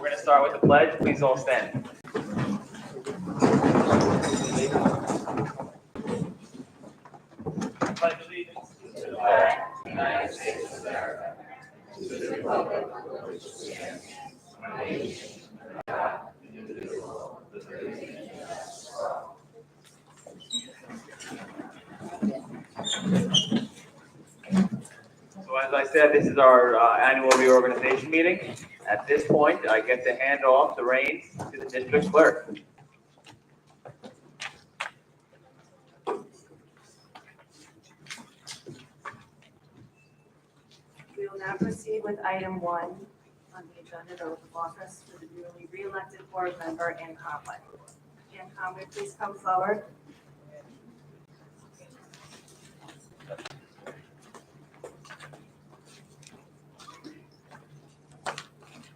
We're going to start with the pledge. Please all stand. Pledge allegiance to the flag of the United States of America, to the republic for which it stands, one nation, under God, indivisible, with liberty and justice for all. So as I said, this is our annual reorganization meeting. At this point, I get to hand off the reins to the district clerk. We will now proceed with item 1 on the agenda, oath of office for the newly re-elected board member, Ann Conway. Ann Conway, please come forward.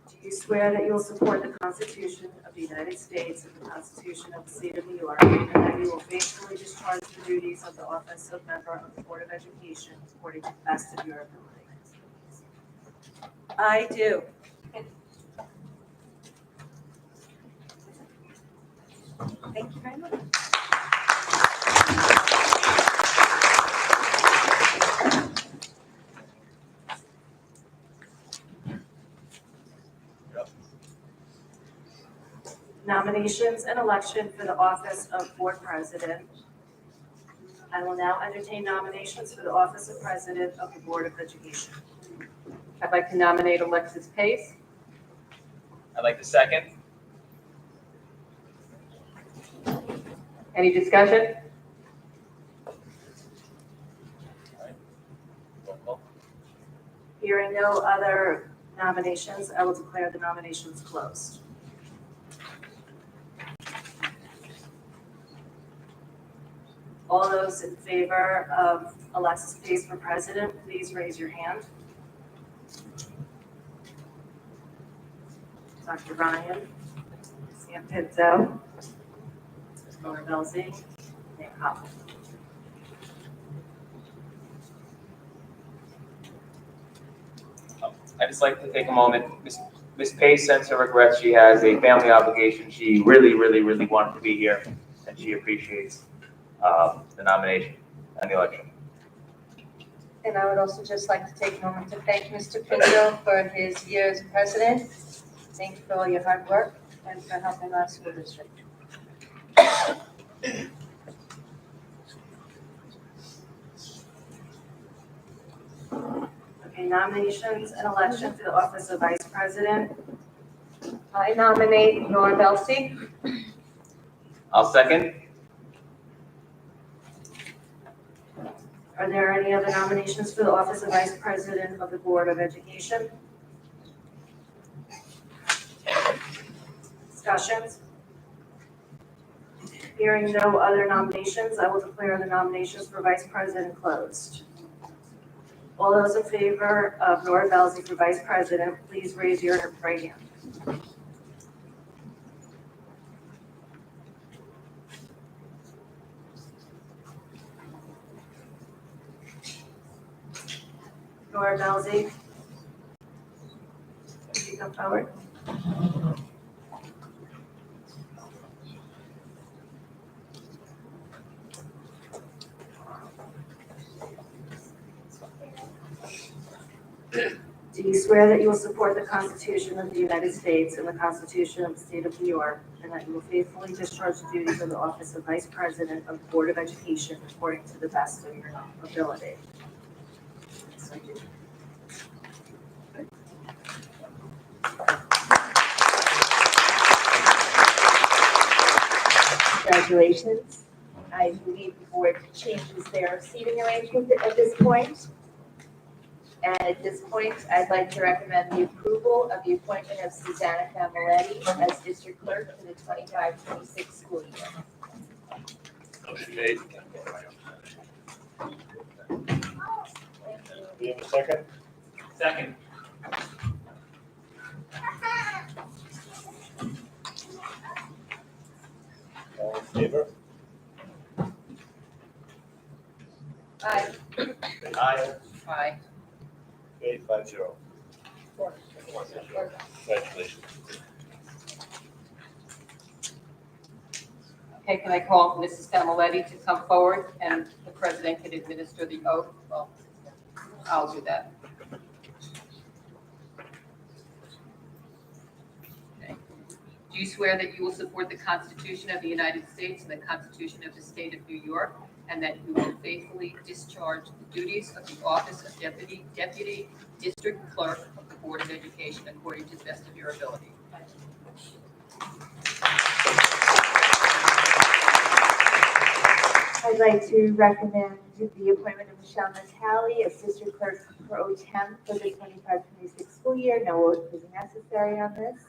Do you swear that you will support the Constitution of the United States and the Constitution of the State of New York, and that you will faithfully discharge the duties of the office of member of the Board of Education according to the best of your ability? I do. Thank you very much. Nominations and election for the office of board president. I will now entertain nominations for the office of president of the Board of Education. I'd like to nominate Alexis Pace. I'd like to second. Any discussion? Hearing no other nominations, I will declare the nominations closed. All those in favor of Alexis Pace for president, please raise your hand. Dr. Ryan, Sam Pinto, Laura Belzy, Nick Hopple. I'd just like to take a moment. Ms. Pace sends her regrets. She has a family obligation. She really wanted to be here, and she appreciates the nomination and the election. And I would also just like to take a moment to thank Mr. Pinto for his year as president. Thank you for all your hard work and for helping our school district. Okay, nominations and election for the office of vice president. I nominate Nora Belsey. I'll second. Are there any other nominations for the office of vice president of the Board of Education? Discussions? Hearing no other nominations, I will declare the nominations for vice president closed. All those in favor of Nora Belzy for vice president, please raise your right hand. Nora Belzy, would you come forward? Do you swear that you will support the Constitution of the United States and the Constitution of the State of New York, and that you will faithfully discharge the duties of the office of Vice President of the Board of Education according to the best of your ability? Yes, I do. Congratulations. I believe the board changes their seating arrangement at this point. And at this point, I'd like to recommend the approval of the appointment of Susanna Camilletti as district clerk for the 25-26 school year. Motion made. Do you have a second? Second. All in favor? Aye. Aye. Aye. Okay, 5-0. Congratulations. Okay, can I call Mrs. Familetti to come forward and the president can administer the oath? Well, I'll do that. Okay. Do you swear that you will support the Constitution of the United States and the Constitution of the State of New York, and that you will faithfully discharge the duties of the office of Deputy District Clerk of the Board of Education according to the best of your ability? I'd like to recommend the appointment of Michelle Natale as District Clerk Pro Tem for the 25-26 school year. No oath is necessary on this.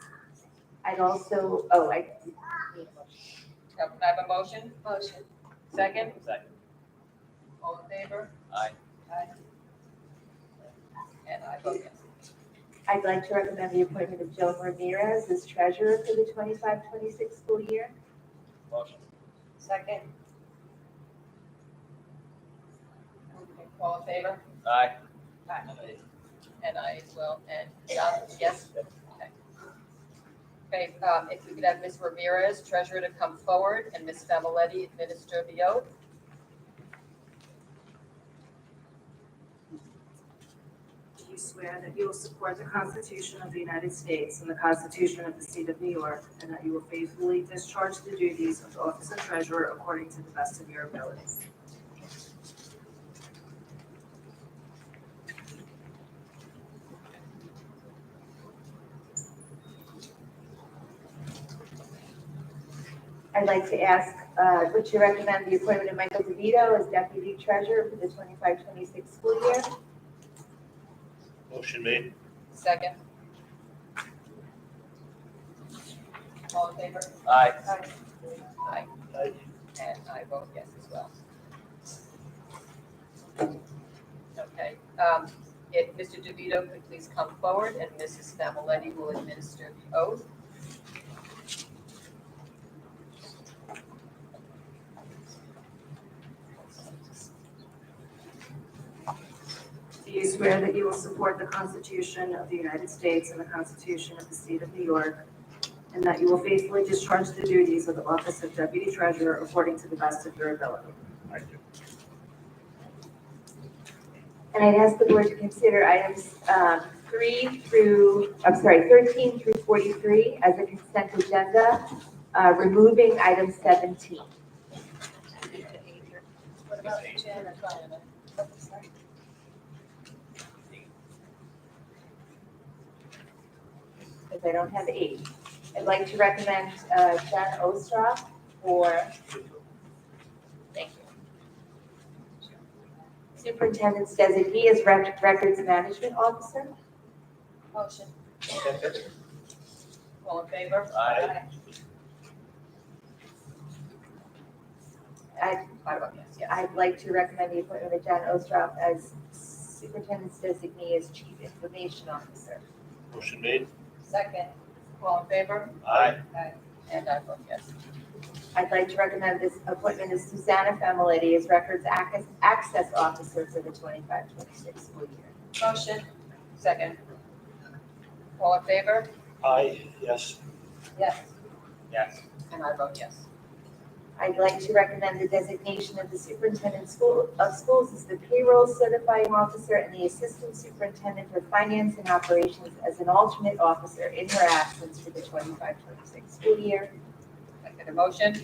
I'd also, Can I have a motion? Motion. Second? Second. All in favor? Aye. Aye. And I vote yes. I'd like to recommend the appointment of Joan Ramirez as Treasurer for the 25-26 school year. Motion. Second. Okay, all in favor? Aye. And I as well, and John, yes? Okay. Okay, if we could have Ms. Ramirez, Treasurer, to come forward, and Ms. Familetti administer the oath. Do you swear that you will support the Constitution of the United States and the Constitution of the State of New York, and that you will faithfully discharge the duties of the office of treasurer according to the best of your abilities? I'd like to ask, would you recommend the appointment of Michael DeVito as Deputy Treasurer for the 25-26 school year? Motion made. Second. All in favor? Aye. Aye. Aye. And I vote yes as well. Okay, if Mr. DeVito could please come forward, and Mrs. Familetti will administer the oath. Do you swear that you will support the Constitution of the United States and the Constitution of the State of New York, and that you will faithfully discharge the duties of the office of Deputy Treasurer according to the best of your ability? I do. And I'd ask the board to consider items 13 through 43 as a consent agenda, removing item 17. What about Jen and Diana? Because I don't have 8. I'd like to recommend Jen Ostrov for, thank you, Superintendent's designee as Records Management Officer. Motion. Second. All in favor? Aye. I vote yes. Yes. I'd like to recommend the appointment of Jen Ostrov as Superintendent's designee as Chief Information Officer. Motion made. Second. All in favor? Aye. And I vote yes. I'd like to recommend this appointment of Susanna Familetti as Records Access Officer for the 25-26 school year. Motion. Second. All in favor? Aye. Yes. Yes. Yes. And I vote yes. I'd like to recommend the designation of the Superintendent of Schools as the Payroll Certifying Officer and the Assistant Superintendent for Finance and Operations as an alternate officer in her absence for the 25-26 school year. Can I get a motion?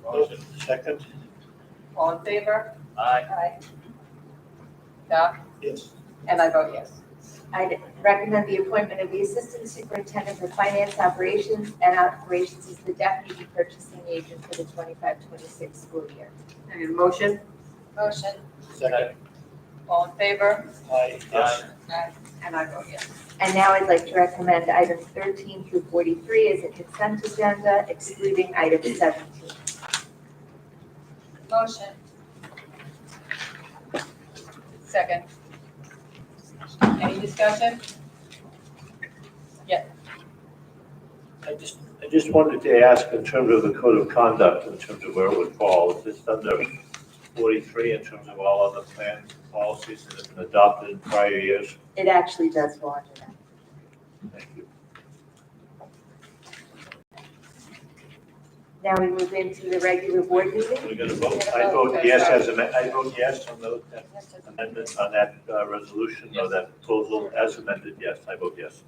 Motion. Second. All in favor? Aye. Doc? Yes. And I vote yes. I'd recommend the appointment of the Assistant Superintendent for Finance Operations and Operations as the Deputy Purchasing Agent for the 25-26 school year. Can I get a motion? Motion. Second. All in favor? Aye. Yes. And I vote yes. And now I'd like to recommend items 13 through 43 as a consent agenda, excluding item 17. Motion. Second. Any discussion? I just wanted to ask in terms of the code of conduct, in terms of where it would fall, is this under 43 in terms of all other plan policies that have been adopted in prior years? It actually does fall under that. Thank you. Now we move into the regular board meeting. We're going to vote. I vote yes I vote yes on the amendment, on that resolution, or that proposal as amended, yes, I vote yes.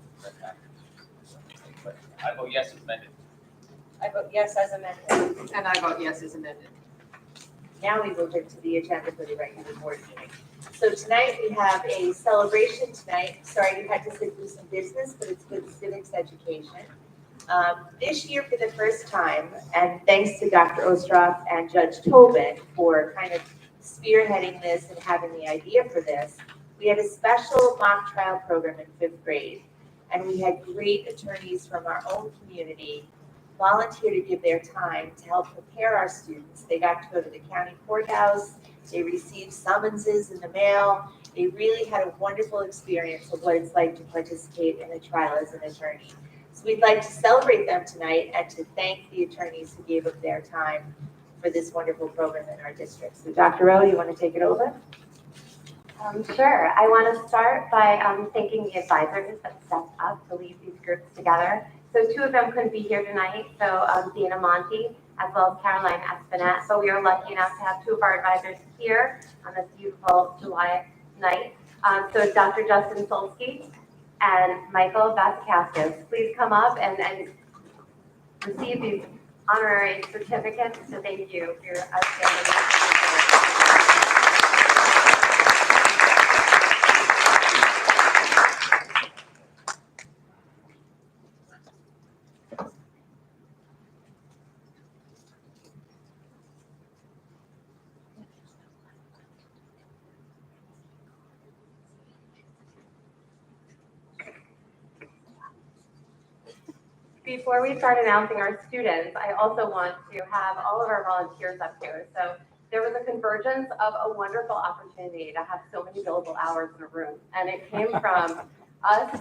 I vote yes as amended. I vote yes as amended. And I vote yes as amended. Now we move into the agenda for the regular board meeting. So tonight we have a celebration tonight. Sorry you had to sit through some business, but it's good civics education. This year for the first time, and thanks to Dr. Ostroff and Judge Tobin for kind of spearheading this and having the idea for this, we had a special mock trial program in 5th grade. And we had great attorneys from our own community volunteer to give their time to help prepare our students. They got to go to the county courthouse, they received summonses in the mail. They really had a wonderful experience of what it's like to participate in a trial as an attorney. So we'd like to celebrate them tonight and to thank the attorneys who gave up their time for this wonderful program in our district. So Dr. Rowe, you want to take it over? Sure. I want to start by thanking the advisors that stepped up to lead these groups together. So 2 of them couldn't be here tonight, so Dana Monty as well as Caroline Espinette. So we are lucky enough to have 2 of our advisors here on this beautiful July night. So Dr. Justin Solsky and Michael Vasakauskas, please come up and receive these honorary certificates to thank you for your outstanding. Before we start announcing our students, I also want to have all of our volunteers up here. So there was a convergence of a wonderful opportunity to have so many billable hours in a room. And it came from us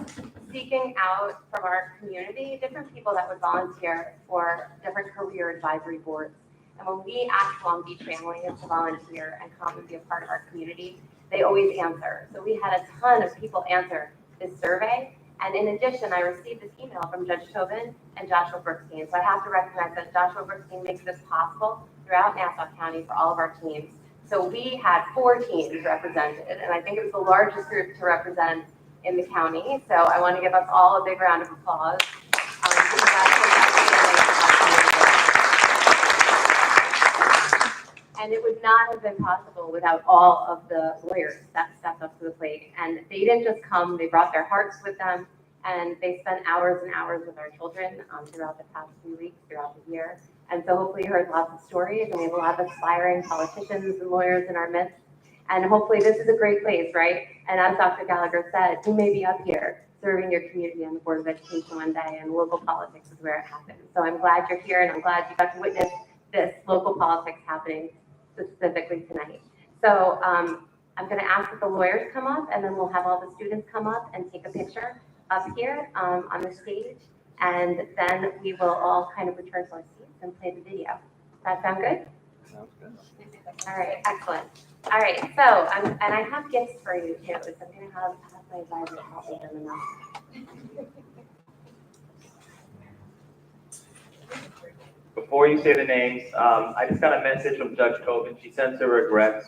seeking out from our community different people that would volunteer for different career advisory boards. And when we ask Long Beach families to volunteer and come and be a part of our community, they always answer. So we had a ton of people answer this survey. And in addition, I received this email from Judge Tobin and Joshua Brookstein. So I have to recognize that Joshua Brookstein makes this possible throughout Nassau County for all of our teams. So we had 4 teams represented, and I think it was the largest group to represent in the county. So I want to give us all a big round of applause. And it would not have been possible without all of the lawyers that stepped up to the plate. And they didn't just come, they brought their hearts with them, and they spent hours and hours with our children throughout the past few weeks, throughout the year. And so hopefully you heard lots of stories, and we have a lot of aspiring politicians and lawyers in our midst. And hopefully this is a great place, right? And as Dr. Gallagher said, you may be up here serving your community on the Board of Education one day, and local politics is where it happens. So I'm glad you're here, and I'm glad you got to witness this local politics happening specifically tonight. So I'm going to ask that the lawyers come up, and then we'll have all the students come up and take a picture up here on the stage, and then we will all kind of return to our seats and play the video. Does that sound good? Sounds good. All right, excellent. All right, so and I have gifts for you too. So I'm going to have my advisor help me them enough. Before you say the names, I just got a message from Judge Tobin. She sends her regrets.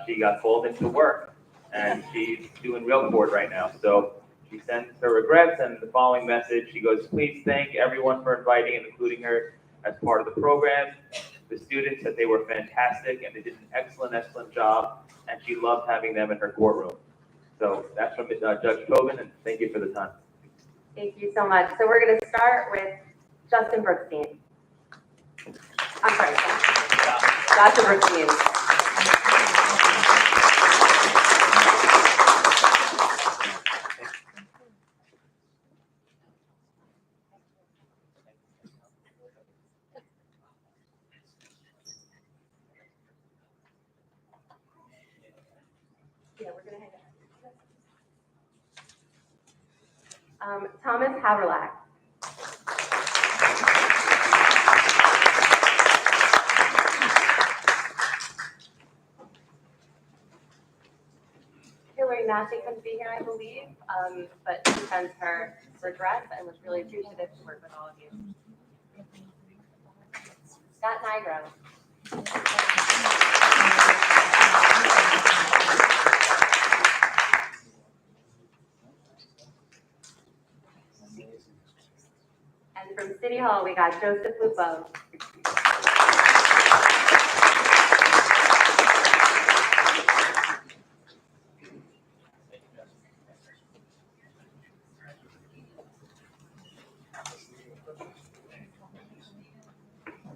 She got called into work, and she's doing real court right now. So she sends her regrets, and the following message, she goes, please thank everyone for inviting and including her as part of the program. The students said they were fantastic, and they did an excellent job, and she loved having them in her courtroom. So that's from Judge Tobin, and thank you for the time. Thank you so much. So we're going to start with Justin Brookstein. I'm sorry, Dr. Brookstein. Yeah, we're going to hang out. Thomas Haverlack. Hillary Massey couldn't be here, I believe, but she sends her regrets and was really appreciative to work with all of you. Scott Nigro. And from City Hall, we got Joseph Lupo.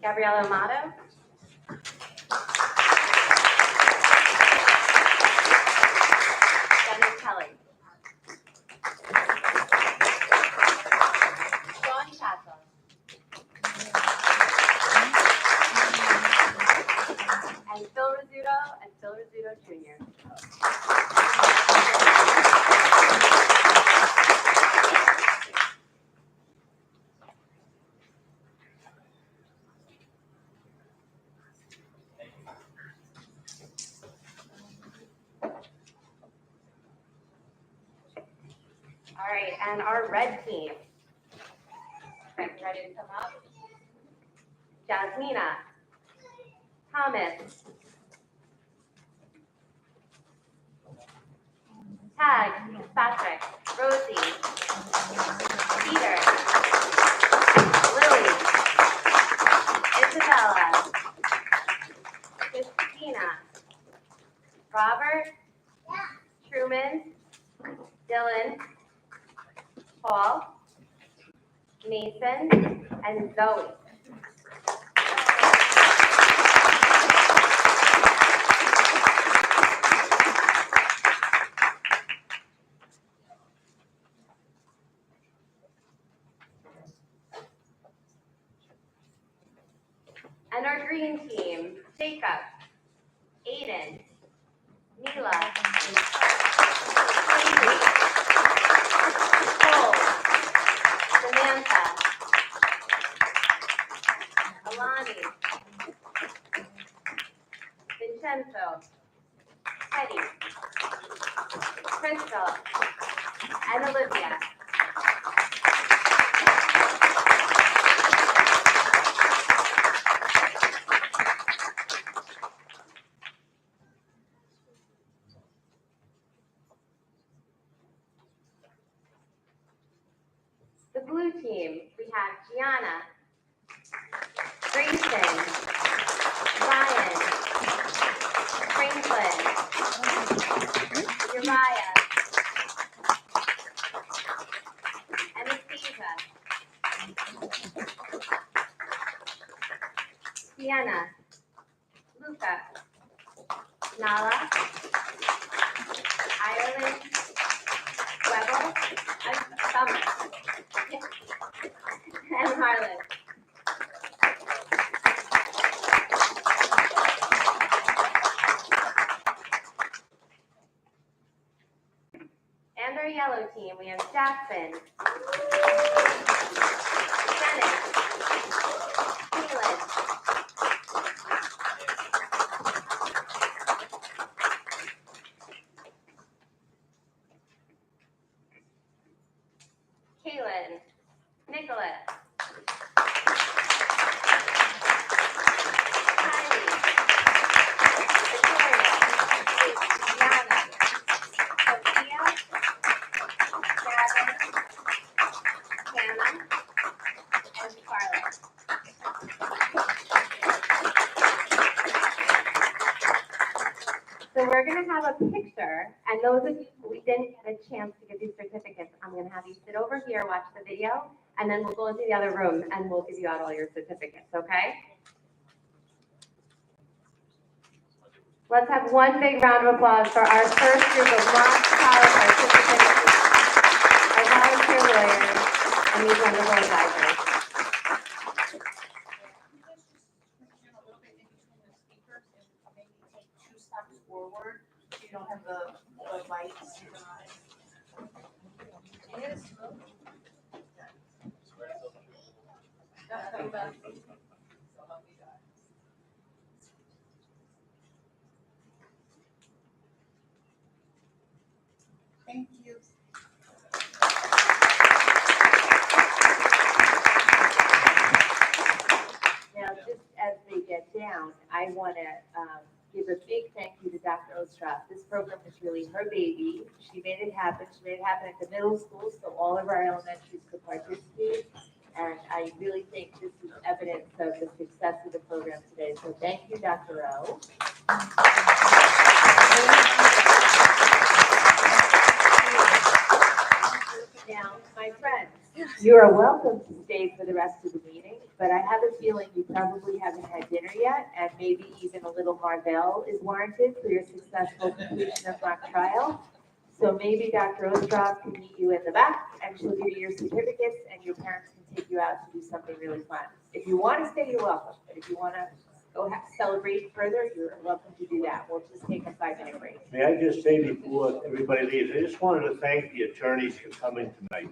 Gabriella Amato. Dennis Kelly. Sean Castle. And Phil Rizzuto Jr. All right, and our red team. Ready to come up? Jasmina, Thomas, Tag, Patrick, Rosie, Peter, Lily, Isabella, Christina, Robert, Truman, Dylan, Paul, Mason, and Zoe. And our green team, Jacob, Aiden, Mila, Haley, Cole, Samantha, Alani, Vincenzo, Teddy, Crystal, and Olivia. The blue team, we have Gianna, Grayson, Ryan, Franklin, Uriah, Anastasia, Sienna, Luca, Nala, Ireland, Webble, and Summer, and Harlan. And our yellow team, we have Jackson, Dennis, Keelan, Kaylin, Nicholas, Kylie, Victoria, Gianna, Sophia, Gavin, Hannah, and Charlotte. So we're gonna have a picture, and those of you who we didn't get a chance to give you certificates, I'm gonna have you sit over here, watch the video, and then we'll go into the other room and we'll give you out all your certificates, okay? Let's have one big round of applause for our first group of Mock Power participants, our volunteer lawyers, and these wonderful advisors. A little bit in between the speakers and maybe take 2 steps forward. So you don't have the lights. Thank you. Now, just as down, I want to give a big thank you to Dr. Ostrov. This program is really her baby. She made it happen. She made it happen at the middle school, so all of our elementaries could participate. And I really think this is evidence of the success of the program today. So thank you, Dr. O. Now, my friends, you are welcome to stay for the rest of the meeting, but I have a feeling you probably haven't had dinner yet, and maybe even a little Marvel is warranted for your successful completion of mock trial. So maybe Dr. Ostrov can meet you in the back, and she'll give you your certificates, and your parents can take you out to do something really fun. If you want to stay, you're welcome, but if you want to go celebrate further, you're welcome to do that. We'll just take a 5-minute break. May I just say before everybody leaves, I just wanted to thank the attorneys for coming tonight.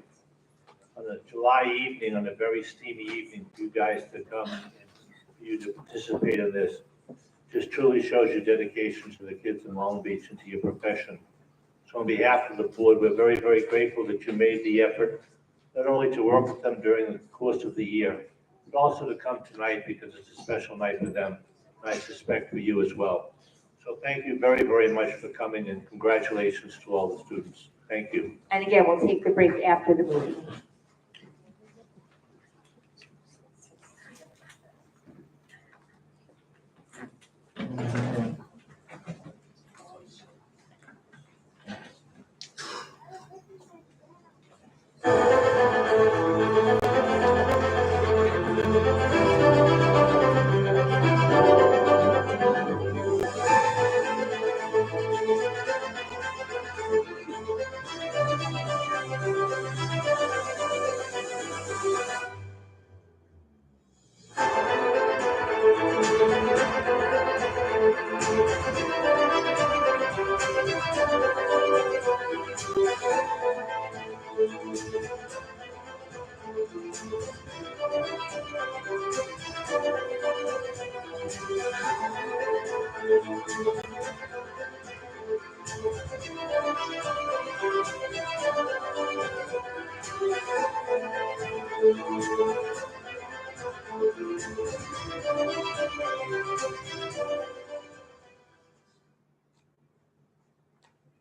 On a July evening, on a very steamy evening, for you guys to come and for you to participate in this. Just truly shows your dedication to the kids in Long Beach and to your profession. So on behalf of the board, we're very, very grateful that you made the effort, not only to work with them during the course of the year, but also to come tonight because it's a special night for them, and I suspect for you as well. So thank you very, very much for coming, and congratulations to all the students. Thank you. And again, we'll take the break after the meeting.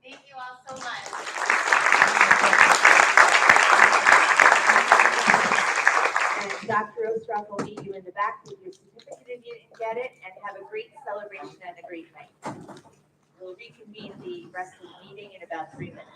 Thank you all so much. And Dr. Ostrov will meet you in the back with your certificate if you didn't get it, and have a great celebration and a great night. We'll reconvene the rest of the meeting in about 3 minutes.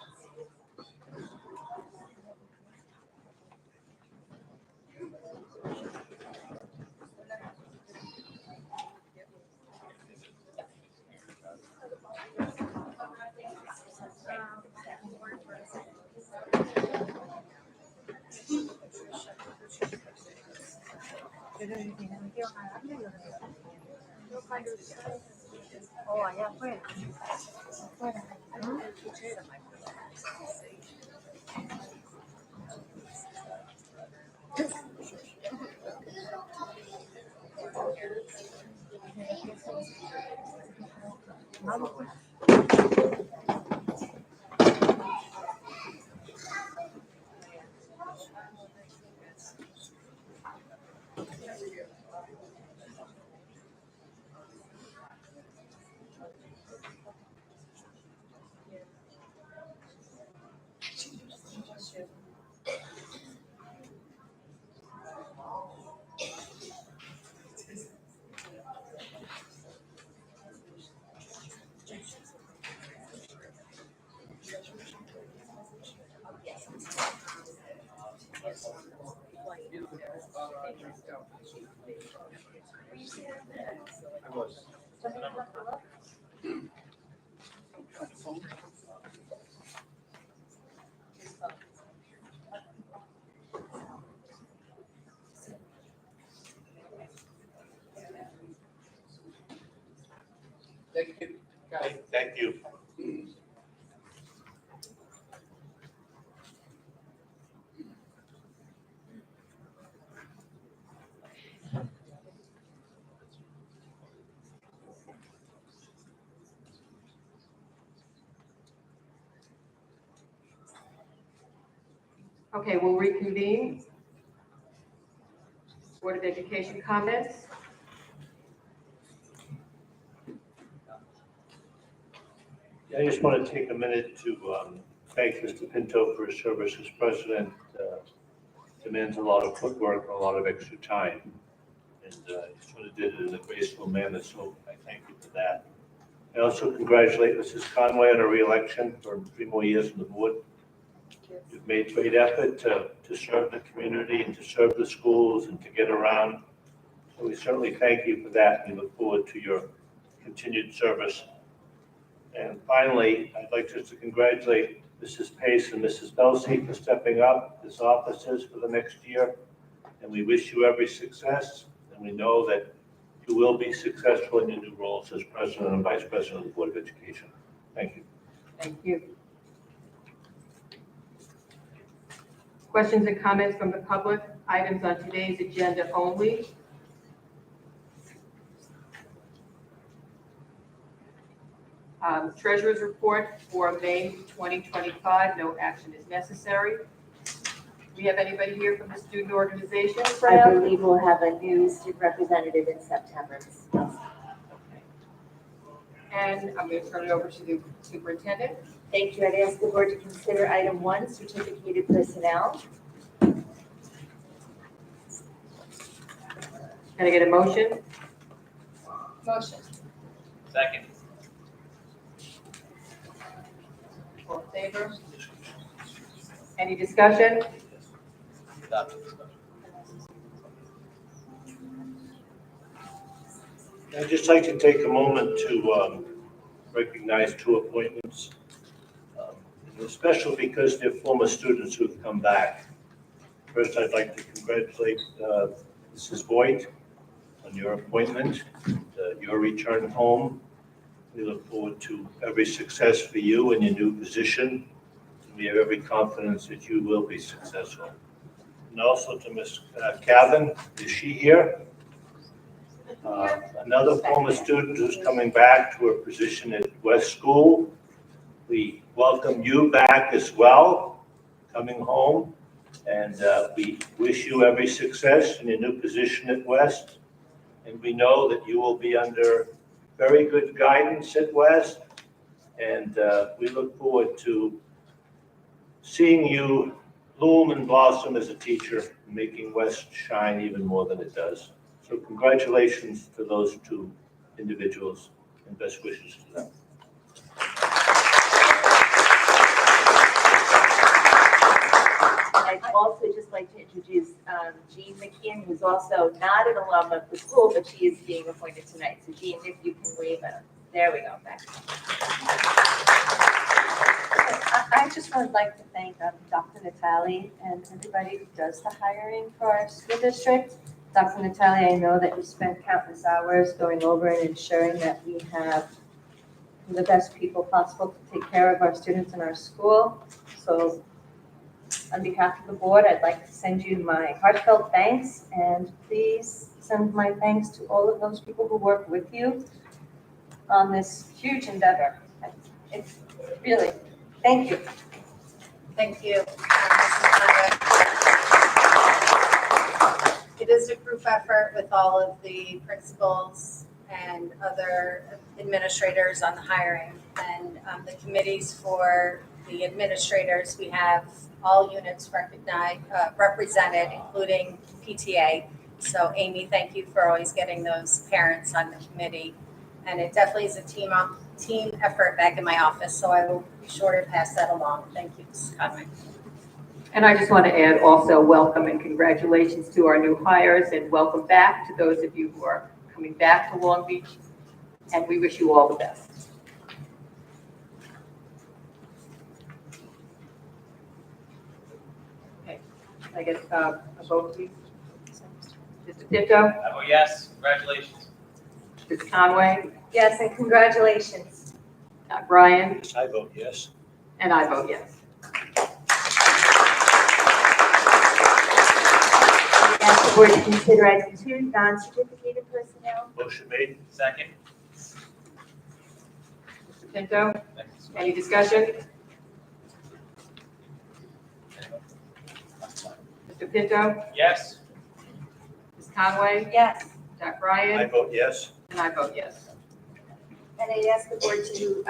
Thank you. Thank you. Okay, we'll reconvene. Board of Education comments. I just want to take a minute to thank Mr. Pinto for his service as president. Demands a lot of footwork and a lot of extra time. And he sort of did it in a graceful manner, so I thank you for that. I also congratulate Mrs. Conway on her reelection for 3 more years on the board. You've made great effort to serve the community and to serve the schools and to get around. So we certainly thank you for that and we look forward to your continued service. And finally, I'd like just to congratulate Mrs. Pace and Mrs. Belsey for stepping up as officers for the next year. And we wish you every success. And we know that you will be successful in your new roles as president and vice president of the Board of Education. Thank you. Thank you. Questions and comments from the public? Items on today's agenda only. Treasurer's report for May 2025, no action is necessary. Do we have anybody here from the student organization? I believe we'll have a new student representative in September. And I'm going to turn it over to the superintendent. Thank you. I'd ask the board to consider item 1, certificated personnel. Can I get a motion? Motion. Second. All in favor? Any discussion? I'd just like to take a moment to recognize 2 appointments, especially because they're former students who've come back. First, I'd like to congratulate Mrs. Voigt on your appointment, your return home. We look forward to every success for you in your new position. We have every confidence that you will be successful. And also to Ms. Cavan, is she here? Another former student who's coming back to her position at West School. We welcome you back as well, coming home. And we wish you every success in your new position at West. And we know that you will be under very good guidance at West. And we look forward to seeing you bloom and blossom as a teacher, making West shine even more than it does. So congratulations to those 2 individuals and best wishes to them. I'd also just like to introduce Jean McKeon, who's also not an alum of the school, but she is being appointed tonight. So Jean, if you can wave at us. There we go, back. I just would like to thank Dr. Natali and everybody who does the hiring for our school district. Dr. Natali, I know that you spent countless hours going over and ensuring that we have the best people possible to take care of our students in our school. So on behalf of the board, I'd like to send you my heartfelt thanks, and please send my thanks to all of those people who work with you on this huge endeavor. It's really, thank you. Thank you. It is a group effort with all of the principals and other administrators on the hiring. And the committees for the administrators, we have all units represented, including PTA. So Amy, thank you for always getting those parents on the committee. And it definitely is a team effort back in my office, so I will be sure to pass that along. Thank you, Mrs. Conway. And I just want to add also welcome and congratulations to our new hires, and welcome back to those of you who are coming back to Long Beach, and we wish you all the best. Okay, can I get a vote, please? Mr. Pinto? I vote yes. Congratulations. Ms. Conway? Yes, and congratulations. Brian? I vote yes. And I vote yes. Ask the board to consider item 2, non-certificated personnel. Motion made. Second. Mr. Pinto? Any discussion? Mr. Pinto? Yes. Ms. Conway? Yes. Dr. I Brian? vote yes. And I vote yes. And I ask the board to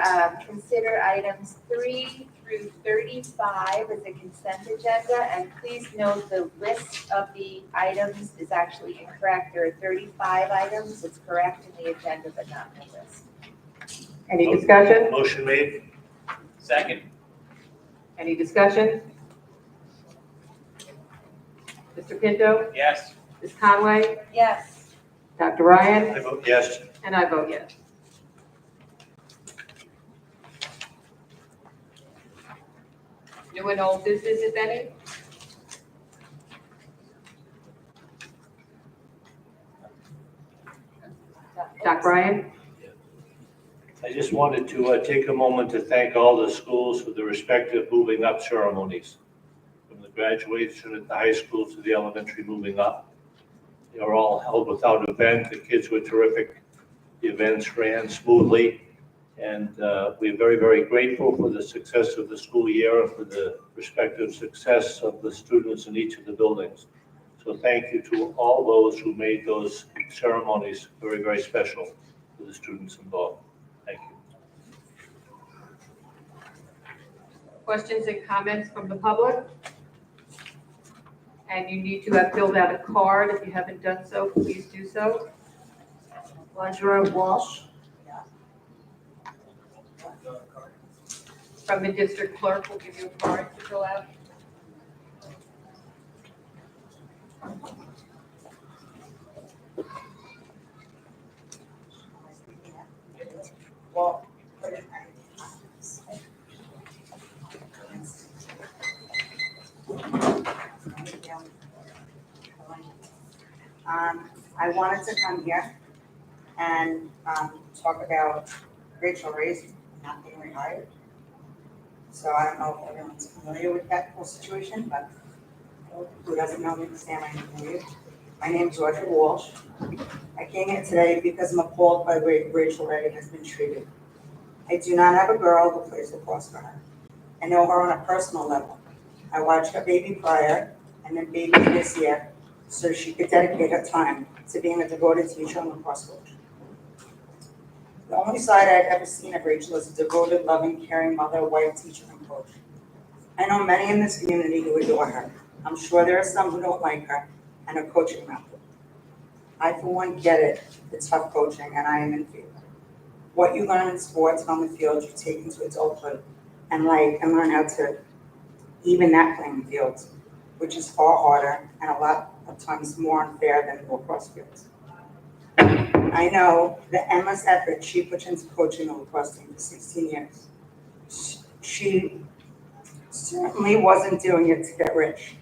consider items 3 through 35 as a consent agenda. And please note the list of the items is actually incorrect. There are 35 items. It's correct in the agenda, but not in the list. Any discussion? Motion made. Second. Any discussion? Mr. Pinto? Yes. Ms. Conway? Yes. Dr. Ryan? I vote yes. And I vote yes. New and old business, if any? Dr. Ryan? I just wanted to take a moment to thank all the schools for the respective moving up ceremonies. From the graduation at the high school to the elementary moving up. They were all held without event. The kids were terrific. The events ran smoothly. And we're very, very grateful for the success of the school year and for the respective success of the students in each of the buildings. So thank you to all those who made those ceremonies very, very special for the students involved. Thank you. Questions and comments from the public? And you need to have filled out a card. If you haven't done so, please do so. Lingerie Walsh. From the district clerk, will give you a card to fill out. I wanted to come here and talk about Rachel Ray's not being rehired. So I don't know if everyone's familiar with that whole situation, but who doesn't know me, understand my name. My name's Georgia Walsh. I came here today because I'm appalled by the way Rachel Ray has been treated. I do not have a girl who plays lacrosse for her. I know her on a personal level. I watched her baby prior and then baby this year so she could dedicate her time to being a devoted teacher and lacrosse coach. The only side I'd ever seen of Rachel is a devoted, loving, caring mother, wife, teacher, and coach. I know many in this community who adore her. I'm sure there are some who don't like her and her coaching method. I, for one, get it. It's tough coaching, and I am in favor. What you learn in sports and on the field, you take into adulthood and learn how to even that playing field, which is far harder and a lot of times more unfair than lacrosse fields. I know the endless effort she puts into coaching the lacrosse team for 16 years. She certainly wasn't doing it to get rich.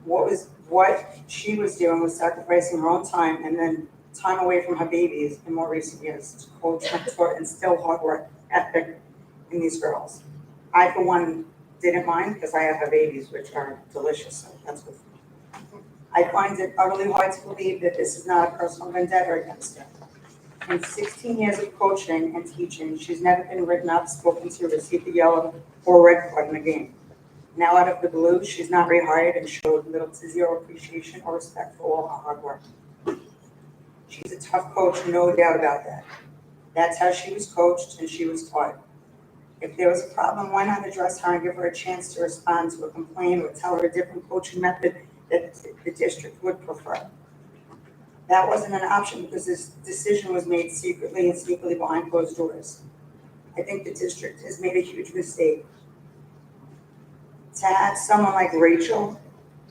What she was doing was sacrificing her own time and then time away from her babies in more recent years to coach, mentor, and still hard work ethic in these girls. I, for one, didn't mind because I have her babies, which are delicious, so that's good for me. I find it utterly hard to believe that this is not a personal vendetta against her. In 16 years of coaching and teaching, she's never been written up, spoken to, received a yellow or red card in a game. Now out of the blue, she's not rehired and showed little to zero appreciation or respect for all her hard work. She's a tough coach, no doubt about that. That's how she was coached and she was taught. If there was a problem, why not address her and give her a chance to respond to a complaint or tell her a different coaching method that the district would prefer? That wasn't an option because this decision was made secretly and sneakily behind closed doors. I think the district has made a huge mistake. To have someone like Rachel,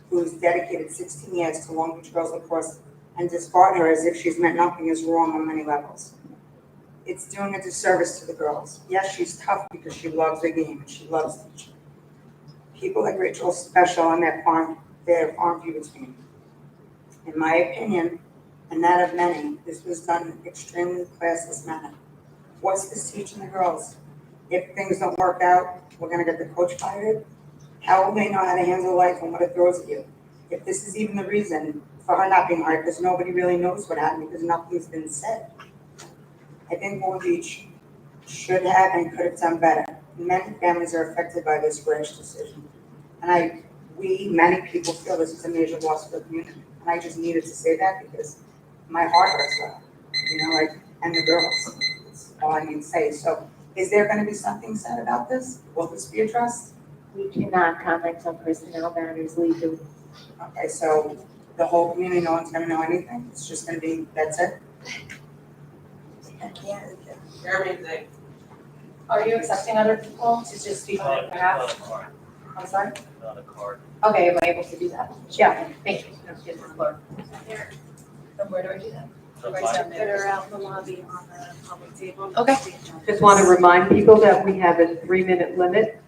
who's dedicated 16 years to Long Beach girls lacrosse, and discard her as if she's meant nothing is wrong on many levels. It's doing a disservice to the girls. Yes, she's tough because she loves the game and she loves teaching. People like Rachel are special and they're far and few between. In my opinion, and that of many, this was done in an extremely classless manner. What's this teaching the girls? If things don't work out, we're gonna get the coach fired? How will they know how to handle life and what it throws at you? If this is even the reason for her not being hired, because nobody really knows what happened because nothing's been said. I think Long Beach should have and could have done better. Many families are affected by this rash decision. And many people feel this is a major loss for the community. And I just needed to say that because my heart hurts for her, and the girls. all I need to say. So is there gonna be something said about this? Will this be addressed? We cannot comment on personnel matters legally. Okay, so the whole community, no one's gonna know anything? It's just gonna be, that's it? Are you accepting other people to just speak on their behalf? I'm sorry? Not a card. Okay, am I able to do that? Yeah, thank you. Let's get the floor. And where do I do that? That's Right fine. down there. That are out in the lobby on the public table. Okay. Just want to remind people that we have a 3-minute limit.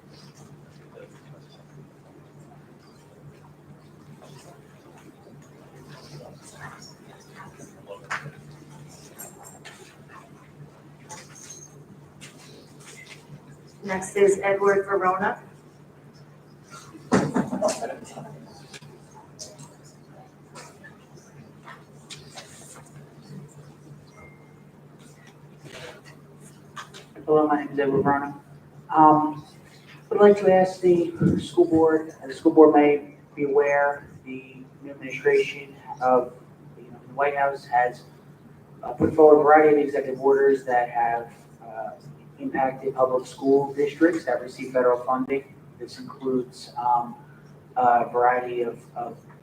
Next is Edward Verona. Hello, my name is Edward Verna. Would like to ask the school board may be aware, the new administration of the White House has put forward a variety of executive orders that have impacted public school districts that receive federal funding. This includes a variety of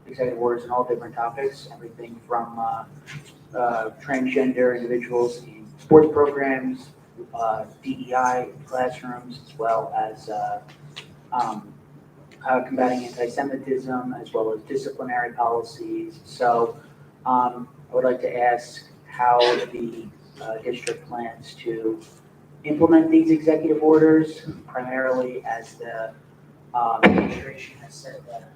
executive orders on all different topics, everything from transgender individuals in sports programs, DEI classrooms, as well as combating anti-Semitism, as well as disciplinary policies. So I would like to ask how the district plans to implement these executive orders, primarily as the administration has said that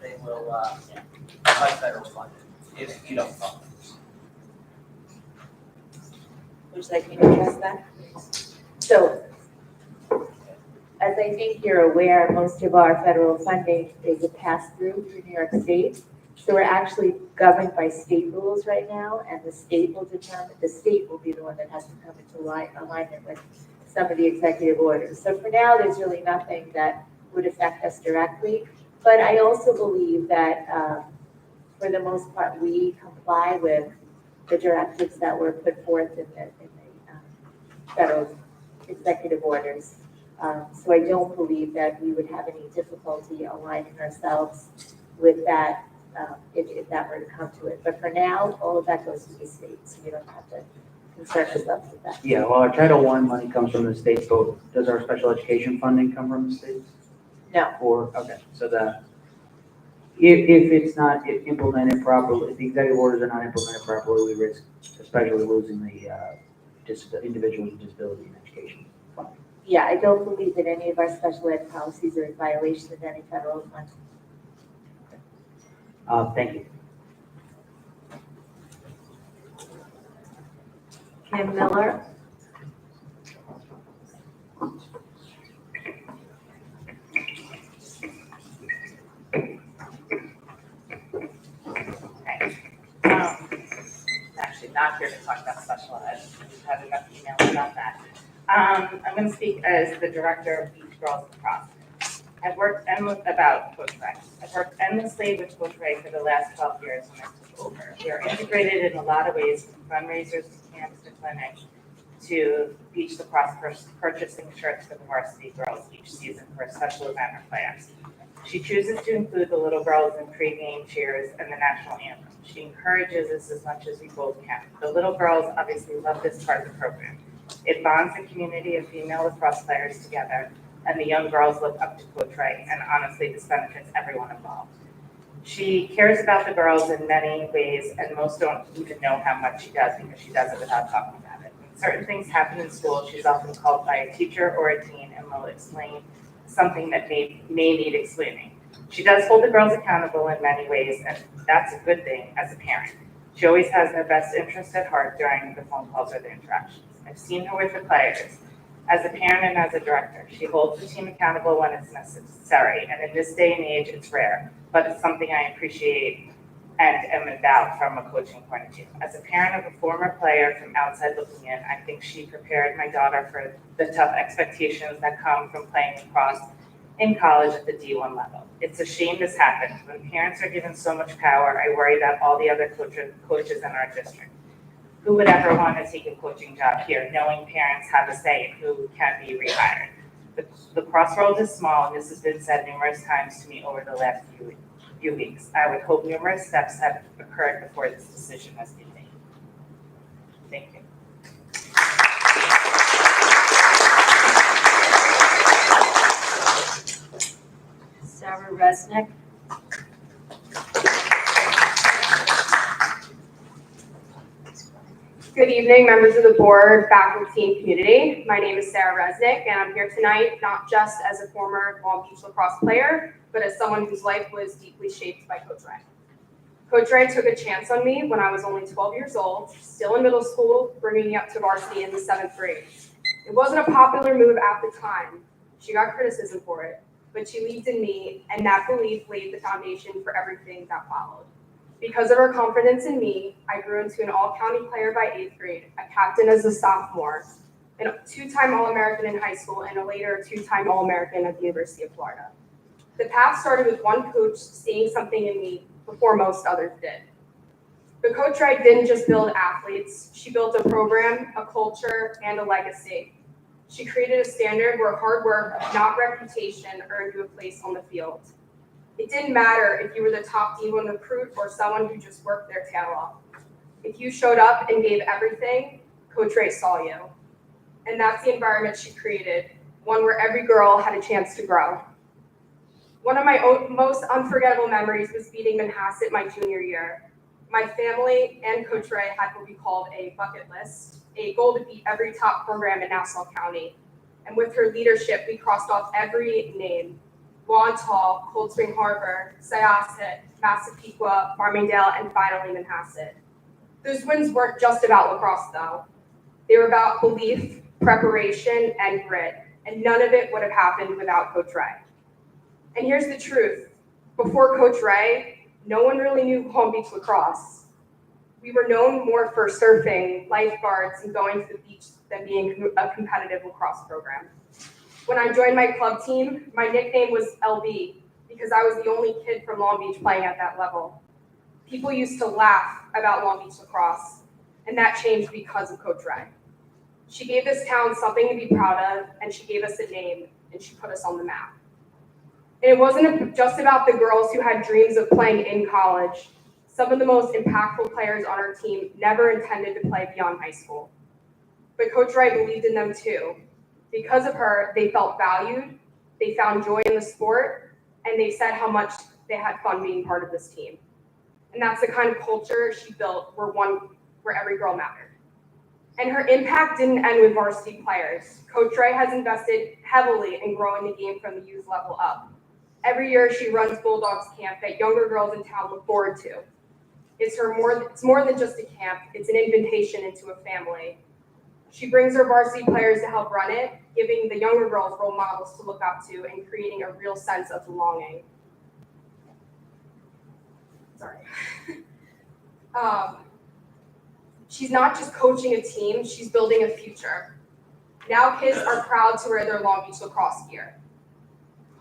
they will cut federal funding if you don't fund them. Would you like me to address that? So, as I think you're aware, most of our federal funding is a pass-through through New York State. So we're actually governed by state rules right now, and the state will be the one that has to come into alignment with some of the executive orders. So for now, there's really nothing that would affect us directly. But I also believe that for the most part, we comply with the directives that were put forth in the federal executive orders. So I don't believe that we would have any difficulty aligning ourselves with that if that were to come to it. But for now, all of that goes to the state, so you don't have to concern yourself with that. Yeah, well, our Title I money comes from the state, but does our special education funding come from the states? No. Okay, so if it's not implemented properly, if the executive orders are not implemented properly, we risk especially losing the individuals with disability in education funding. Yeah, I don't believe that any of our special ed policies are in violation of any federal funding. Thank you. Kim Miller. Actually not here to talk about special ed. We've had enough emails about that. I'm going to speak as the director of Beach Girls Lacrosse. I've worked endlessly with Coach Ray for the last 12 years when I took over. We are integrated in a lot of ways, from fundraisers to camps to clinics to Beach Lacrosse purchasing shirts for the varsity girls each season for a special event or playoffs. She chooses to include the little girls in pregame cheers and the national anthem. She encourages us as much as we both can. The little girls obviously love this part of the program. It bonds the community of female lacrosse players together, and the young girls look up to Coach Ray, and honestly, this benefits everyone involved. She cares about the girls in many ways, and most don't even know how much she does because she does it without talking about it. When certain things happen in school, she's often called by a teacher or a teen and will explain something that may need explaining. She does hold the girls accountable in many ways, and that's a good thing as a parent. She always has their best interest at heart during the phone calls or the interactions. I've seen her with the players. As a parent and as a director, she holds the team accountable when it's necessary, and in this day and age, it's rare, but it's something I appreciate and am about from a coaching point of view. As a parent of a former player from outside looking in, I think she prepared my daughter for the tough expectations that come from playing lacrosse in college at the D1 level. It's a shame this happened. When parents are given so much power, I worry about all the other coaches in our district. who would ever want to take a coaching job here, knowing parents have a say in who can be rehired? The crossroads is small, and this has been said numerous times to me over the last few weeks. I would hope numerous steps have occurred before this decision has been made. Thank you. Sarah Resnick. Good evening, members of the board, faculty, and community. My name is Sarah Resnick, and I'm here tonight not just as a former Long Beach lacrosse player, but as someone whose life was deeply shaped by Coach Ray. Coach Ray took a chance on me when I was only 12 years old, still in middle school, bringing me up to varsity in the 7th grade. It wasn't a popular move at the time. She got criticism for it, but she believed in me, and that belief laid the foundation for everything that followed. Because of her confidence in me, I grew into an all-county player by 8th grade, a captain as a sophomore, a 2-time All-American in high school, and a later 2-time All-American at the University of Florida. The path started with one coach seeing something in me before most others did. But Coach Wright didn't just build athletes, she built a program, a culture, and a legacy. She created a standard where hard work, not reputation, earned you a place on the field. It didn't matter if you were the top D1 recruit or someone who just worked their tail off. If you showed up and gave everything, Coach Ray saw you. And that's the environment she created, one where every girl had a chance to grow. One of my most unforgettable memories was beating Manhasset my junior year. My family and Coach Ray had what we called a bucket list, a goal to beat every top program in Nassau County. And with her leadership, we crossed off every name: Wantagh, Cold Spring Harbor, Syosset, Massapequa, Farmingdale, and finally Manhasset. Those wins weren't just about lacrosse though. They were about belief, preparation, and grit, and none of it would have happened without Coach Ray. And here's the truth. Before Coach Ray, no one really knew Long Beach lacrosse. We were known more for surfing, lifeguards, and going to the beach than being a competitive lacrosse program. When I joined my club team, my nickname was LB because I was the only kid from Long Beach playing at that level. People used to laugh about Long Beach lacrosse, and that changed because of Coach Ray. She gave this town something to be proud of, and she gave us a name, and she put us on the map. And it wasn't just about the girls who had dreams of playing in college. Some of the most impactful players on our team never intended to play beyond high school. But Coach Ray believed in them too. Because of her, they felt valued, they found joy in the sport, and they said how much they had fun being part of this team. And that's the kind of culture she built where every girl mattered. And her impact didn't end with varsity players. Coach Ray has invested heavily in growing the game from the youth level up. Every year she runs Bulldogs camp that younger girls in town look forward to. It's more than just a camp, it's an invitation into a family. She brings her varsity players to help run it, giving the younger girls role models to look up to and creating a real sense of belonging. Sorry. She's not just coaching a team, she's building a future. Now kids are proud to wear their Long Beach lacrosse gear.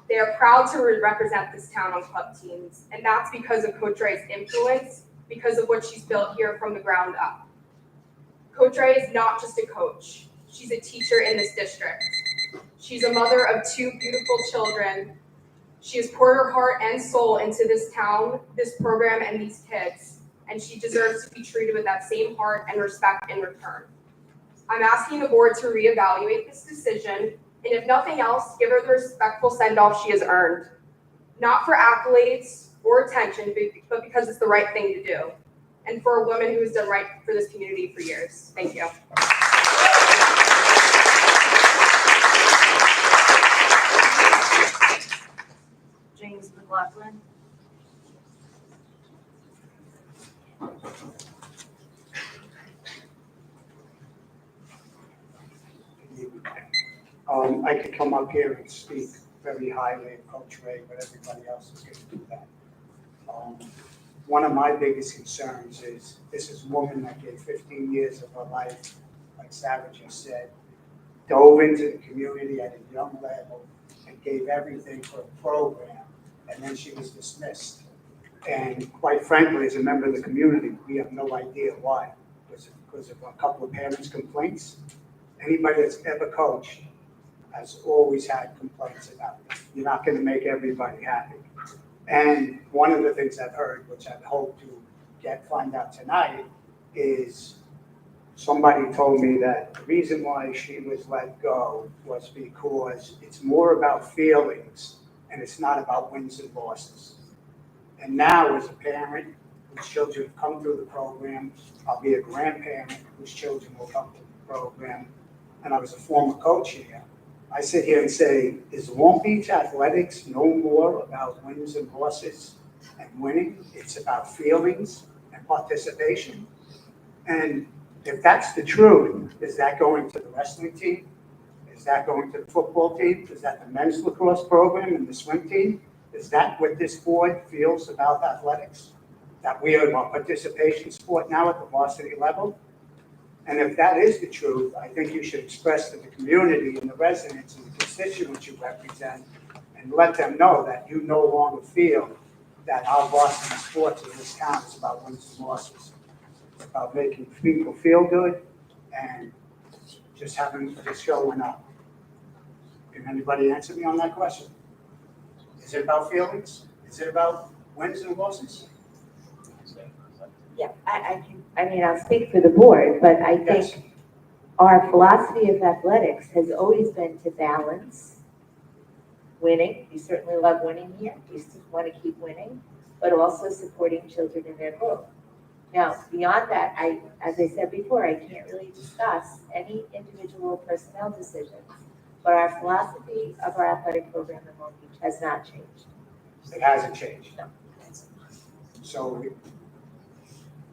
They are proud to represent this town on club teams, and that's because of Coach Ray's influence, because of what she's built here from the ground up. Coach Ray is not just a coach. She's a teacher in this district. She's a mother of 2 beautiful children. She has poured her heart and soul into this town, this program, and these kids, and she deserves to be treated with that same heart and respect in return. I'm asking the board to reevaluate this decision, and if nothing else, give her the respectful send-off she has earned. Not for accolades or attention, but because it's the right thing to do. And for a woman who has done right for this community for years. Thank you. James McLaughlin. I could come up here and speak very highly of Coach Ray, but everybody else is going to do that. One of my biggest concerns is this is a woman that gave 15 years of her life, like Sarah just said, dove into the community at a young level and gave everything for a program, and then she was dismissed. And quite frankly, as a member of the community, we have no idea why. Was it because of a couple of parents' complaints. Anybody that's ever coached has always had complaints about it. You're not going to make everybody happy. And one of the things I've heard, which I hope to find out tonight, is somebody told me that the reason why she was let go was because it's more about feelings and it's not about wins and losses. And now, as a parent whose children have come through the program, I'll be a grandparent whose children will come through the program, and I was a former coach here. I sit here and say, is Long Beach athletics no more about wins and losses and winning? It's about feelings and participation. And if that's the truth, is that going to the wrestling team? Is that going to the football team? Is that the men's lacrosse program and the swim team? Is that what this board feels about athletics? That we are a participation sport now at the varsity level? And if that is the truth, I think you should express to the community and the residents and the constituents you represent and let them know that you no longer feel that our varsity sports in this town is about wins and losses. It's about making people feel good and just showing up. Can anybody answer me on that question? Is it about feelings? Is it about wins and losses? Yeah, I'll speak for the board, but I Yes. think our philosophy of athletics has always been to balance winning. We certainly love winning here. We still want to keep winning, but also supporting children in their growth. Now, beyond that, as I said before, I can't really discuss any individual personnel decisions, but our philosophy of our athletic program in Long Beach has not changed. It hasn't changed. No. So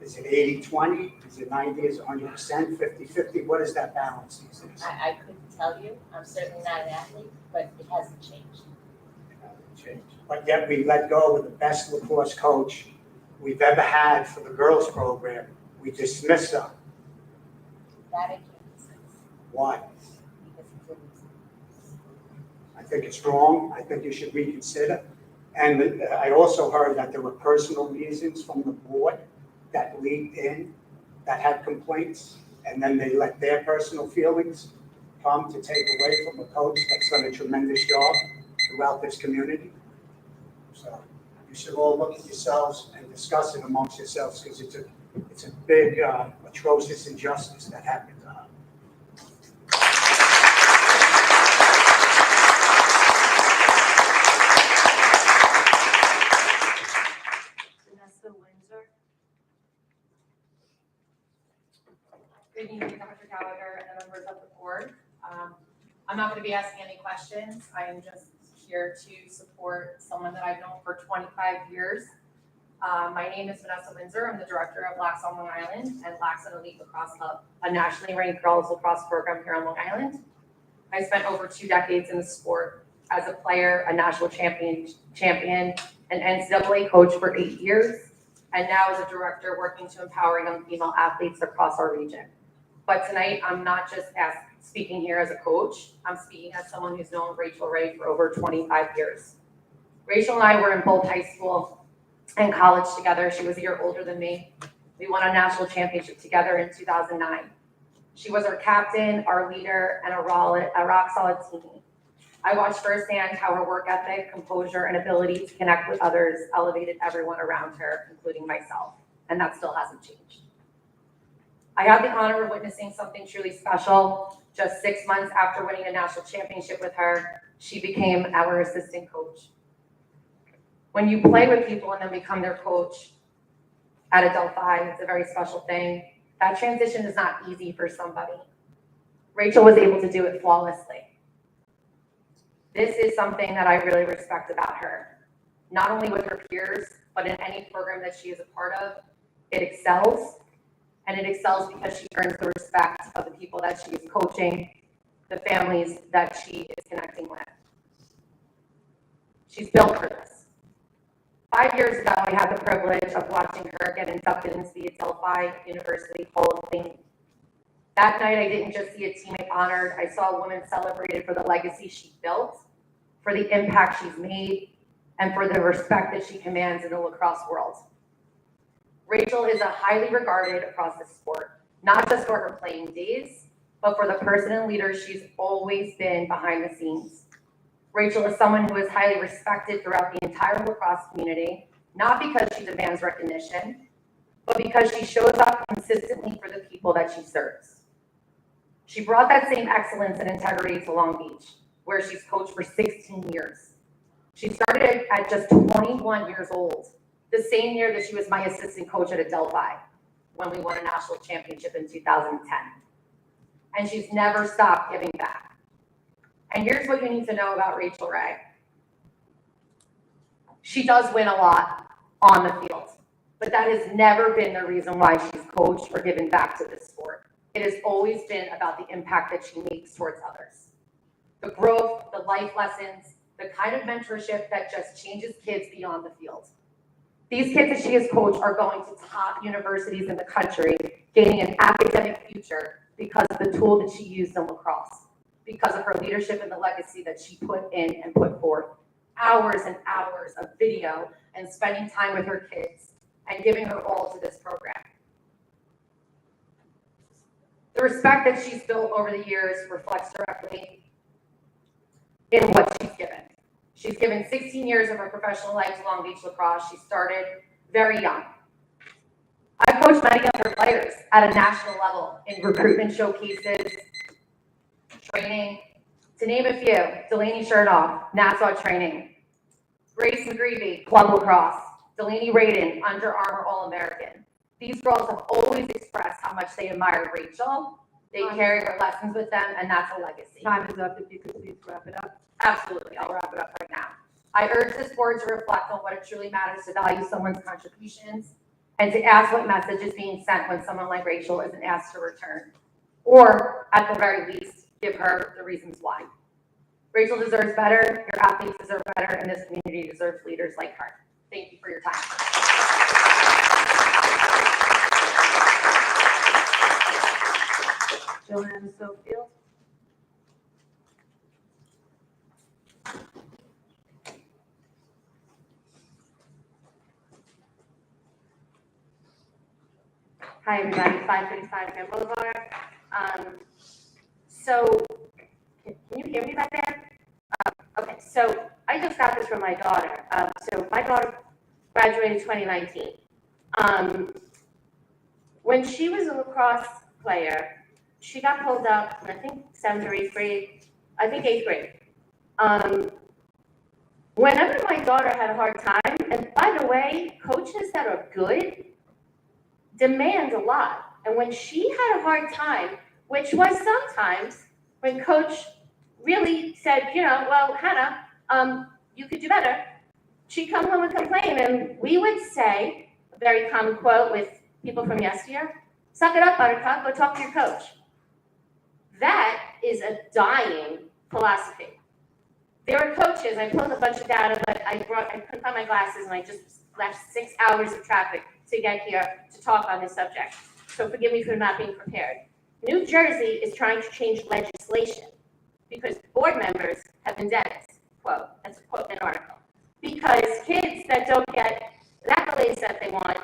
is it 80-20? Is it 90? Is it 100%? 50-50? What is that balance these days? I couldn't tell you. I'm certainly not an athlete, but it hasn't changed. It hasn't changed. But yet we let go of the best lacrosse coach we've ever had for the girls program. We dismiss her. That I can't discuss Why? because it's in I think it's wrong. I think you should reconsider. And I also heard that there were personal reasons from the board that leaked in, that had complaints, and then they let their personal feelings come to take away from a coach that's done a tremendous job throughout this community. So you should all look at yourselves and discuss it amongst yourselves, because it's a big, atrocious injustice that happened to her. Vanessa Windsor. Good evening, Dr. Gallagher and members of the board. I'm not going to be asking any questions. I am just here to support someone that I've known for 25 years. My name is Vanessa Windsor. I'm the director of LACS on Long Island and LACS and Elite Lacrosse Club, a nationally ranked girls lacrosse program here on Long Island. I spent over 2 decades in the sport as a player, a national champion, an NCAA coach for 8 years, and now as a director working to empower young female athletes across our region. But tonight, I'm not just speaking here as a coach, I'm speaking as someone who's known Rachel Ray for over 25 years. Rachel and I were in both high school and college together. She was a year older than me. We won a national championship together in 2009. She was our captain, our leader, and a rock solid teammate. I watched firsthand how her work ethic, composure, and ability to connect with others elevated everyone around her, including myself, and that still hasn't changed. I had the honor of witnessing something truly special. Just 6 months after winning a national championship with her, she became our assistant coach. When you play with people and then become their coach at Adelphi, it's a very special thing. That transition is not easy for somebody. Rachel was able to do it flawlessly. This is something that I really respect about her. Not only with her peers, but in any program that she is a part of, it excels. And it excels because she earns the respect of the people that she is coaching, the families that she is connecting with. She's built for this. 5 years ago, I had the privilege of watching her get inducted into the Adelphi University Hall of Fame. That night, I didn't just see a teammate honored, I saw a woman celebrated for the legacy she built, for the impact she's made, and for the respect that she commands in the lacrosse world. Rachel is a highly regarded across the sport. not just for her playing days, but for the person and leader she's always been behind the scenes. Rachel is someone who is highly respected throughout the entire lacrosse community, not because she demands recognition, but because she shows up consistently for the people that she serves. She brought that same excellence and integrity to Long Beach, where she's coached for 16 years. She started at just 21 years old, the same year that she was my assistant coach at Adelphi, when we won a national championship in 2010. And she's never stopped giving back. And here's what you need to know about Rachel Ray. She does win a lot on the field, but that has never been the reason why she's coached or given back to this sport. It has always been about the impact that she makes towards others. The growth, the life lessons, the kind of mentorship that just changes kids beyond the field. These kids that she has coached are going to top universities in the country, gaining an academic future because of the tool that she used in lacrosse, because of her leadership and the legacy that she put in and put forth. Hours and hours of video and spending time with her kids and giving her all to this program. The respect that she's built over the years reflects directly in what she's given. She's given 16 years of her professional life to Long Beach lacrosse. She started very young. I've coached many other players at a national level in recruitment showcases, training. To name a few, Delaney Chernoff, Nassau training. Grace McGreevy, club lacrosse. Delaney Radin, Under Armour All-American. These girls have always expressed how much they admire Rachel. They carry her lessons with them, and that's a legacy. Time is up. If you could please wrap it up. Absolutely, I'll wrap it up right now. I urge this board to reflect on what it truly matters to value someone's contributions and to ask what message is being sent when someone like Rachel isn't asked to return. Or, at the very least, give her the reasons why. Rachel deserves better, your athletes deserve better, and this community deserves leaders like her. Thank you for your time. Joanna Sofield. Hi, everybody, 535 Grand Boulevard. So, can you hear me back there? Okay, so I just got this from my daughter. So my daughter graduated 2019. When she was a lacrosse player, she got pulled up in, I think, 7th or 8th grade, I think 8th grade. Whenever my daughter had a hard time, and by the way, coaches that are good demand a lot. And when she had a hard time, which was sometimes when coach really said, you know, well, Hannah, you could do better, she'd come home and complain. And we would say, a very common quote with people from yesteryear, suck it up, Buttercup, go talk to your coach. That is a dying philosophy. There are coaches, I pulled a bunch of data, but I couldn't find my glasses and I just left 6 hours of traffic to get here to talk on this subject. So forgive me for not being prepared. New Jersey is trying to change legislation because board members have been dentists. Quote, that's a quote in an article. Because kids that don't get the accolades that they want,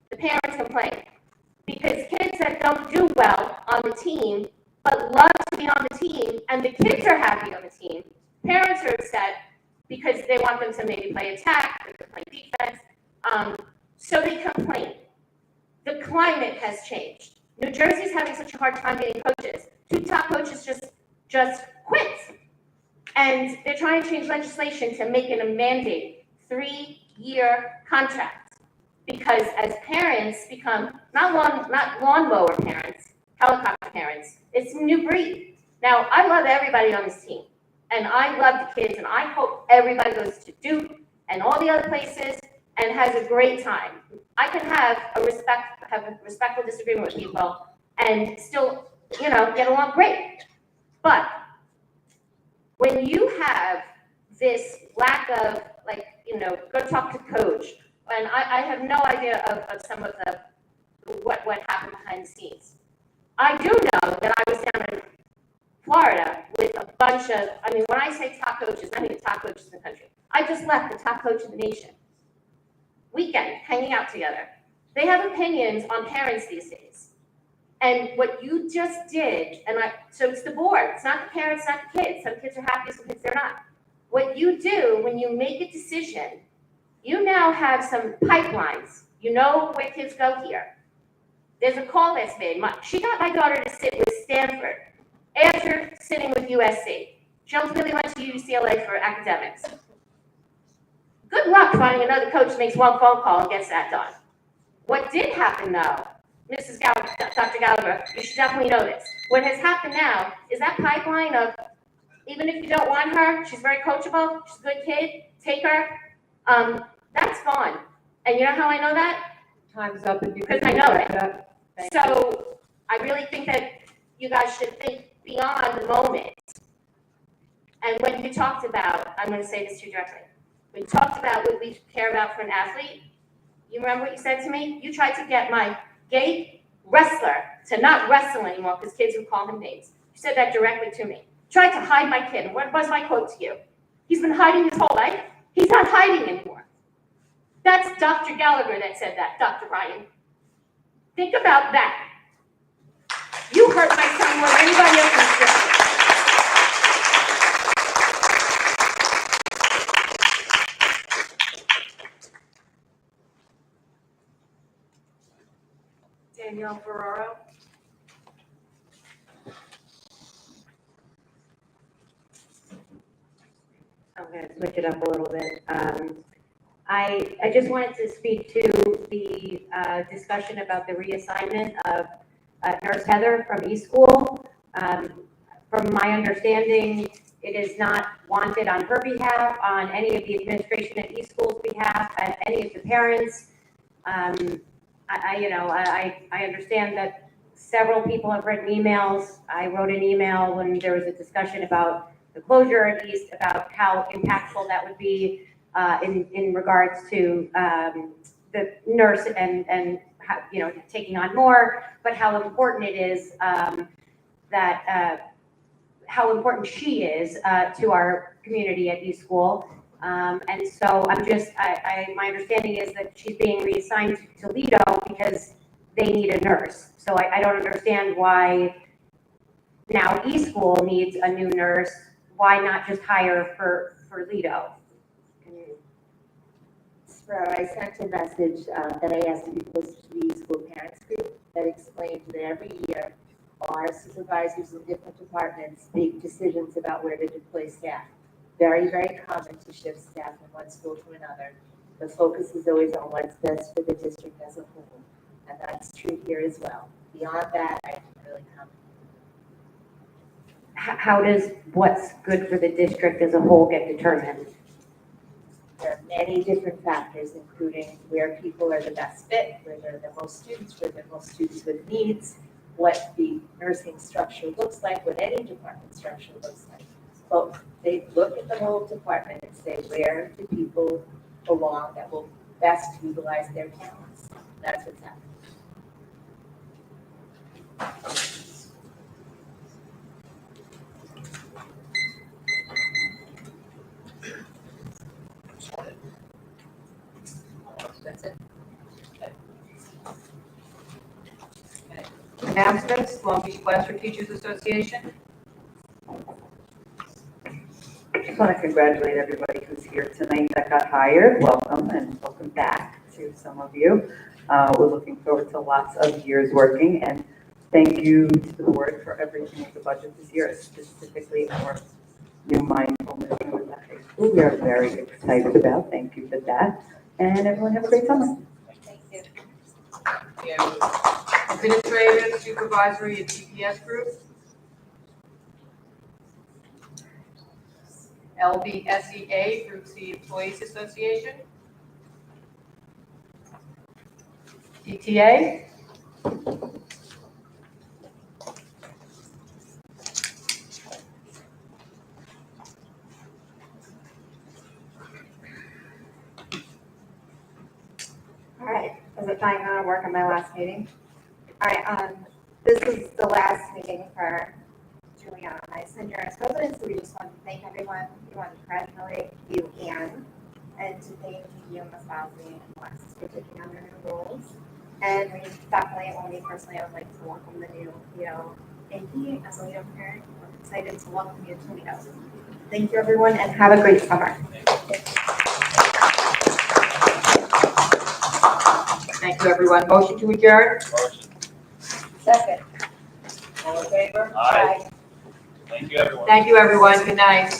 the parents complain. Because kids that don't do well on the team, but love to be on the team, and the kids are happy on the team, parents are upset because they want them to maybe play attack, they play defense, so they complain. The climate has changed. New Jersey's having such a hard time getting coaches. 2 top coaches just quit. And they're trying to change legislation to make it a mandate, 3-year contract. Because as parents become, not lawnmower parents, helicopter parents, it's a new breed. Now, I love everybody on this team. And I love the kids, and I hope everybody goes to Duke and all the other places and has a great time. I can have a respectful disagreement with people and still, you know, get along great. But when you have this lack of, like, you know, go talk to coach, and I have no idea of some of the what happened behind the scenes. I do know that I was down in Florida with a bunch of, I mean, when I say top coaches, I mean the top coaches in the country. I just left the top coach of the nation. Weekend, hanging out together. They have opinions on parents these days. And what you just did, so it's the board, it's not the parents, not the kids. Some kids are happy, some kids are not. What you do when you make a decision, you now have some pipelines. You know where kids go here. There's a call that's made. She got my daughter to sit with Stanford after sitting with USC. She ultimately went to UCLA for academics. Good luck finding another coach that makes one phone call and gets that done. What did happen though, Mrs. Gallagher, Dr. Gallagher, you should definitely know this. What has happened now is that pipeline of, even if you don't want her, she's very coachable, she's a good kid, take her, that's gone. And you know how I know that? Time's up. Because I know it. So I really think that you guys should think beyond the moment. And when you talked about, I'm going to say this to you directly, when you talked about what we care about for an athlete, you remember what you said to me? You tried to get my gay wrestler to not wrestle anymore because kids would call him names. You said that directly to me. Tried to hide my kid. And what was my quote to you? He's been hiding his whole life. He's not hiding anymore. That's Dr. Gallagher that said that, Dr. Ryan. Think about that. You hurt my son more than anybody else in the district. Danielle Ferraro. I'm going to switch it up a little bit. I just wanted to speak to the discussion about the reassignment of Nurse Heather from eSchool. From my understanding, it is not wanted on her behalf, on any of the administration at eSchool's behalf, and any of the parents. I understand that several people have written emails. I wrote an email when there was a discussion about the closure at East, about how impactful that would be in regards to the nurse and how, taking on more, but how important it is how important she is to our community at East School. And so my understanding is that she's being reassigned to Lido because they need a nurse. So I don't understand why now East School needs a new nurse. Why not just hire for Lido? So I sent a message that I asked to be posted to the school parents group that explained that every year our supervisors in different departments make decisions about where to deploy staff. Very, very common to shift staff from one school to another. The focus is always on what's best for the district as a whole, and that's true here as well. Beyond that, I can really comment. How does what's good for the district as a whole get determined? There are many different factors, including where people are the best fit, where there are the most students, where there are most students with needs, what the nursing structure looks like, what any department structure looks like. But they look at the whole department and say, where do people belong that will best utilize their talents? That's what's happening. That's it. Announcements, Long Beach Classroom Teachers Association. Just want to congratulate everybody who's here tonight that got hired. Welcome and welcome back to some of you. We're looking forward to lots of years working, and thank you to the board for everything with the budget this year, specifically for new mindfulness with the high school. We are very excited about. Thank you for that. And everyone have a great summer. Thank you. Administrative, supervisory, and TPS group. LBSEA, Group C Employees Association. DTA. All right, is it fine now to work on my last meeting? All right, this is the last meeting for Juliana and I, senior as president, so we just want to thank everyone. We want to congratulate you, Anne, and to thank you, Ms. Bosley and Wes, for taking on your new roles. And we definitely, only personally, I would like to welcome the new, AP as a young parent. I'm excited to welcome you to Toledo. Thank you, everyone, and have a great summer. Thank you, everyone. Motion to adjourn? Motion. Second. All in favor? Aye. Thank you, everyone. Thank you, everyone. Good night.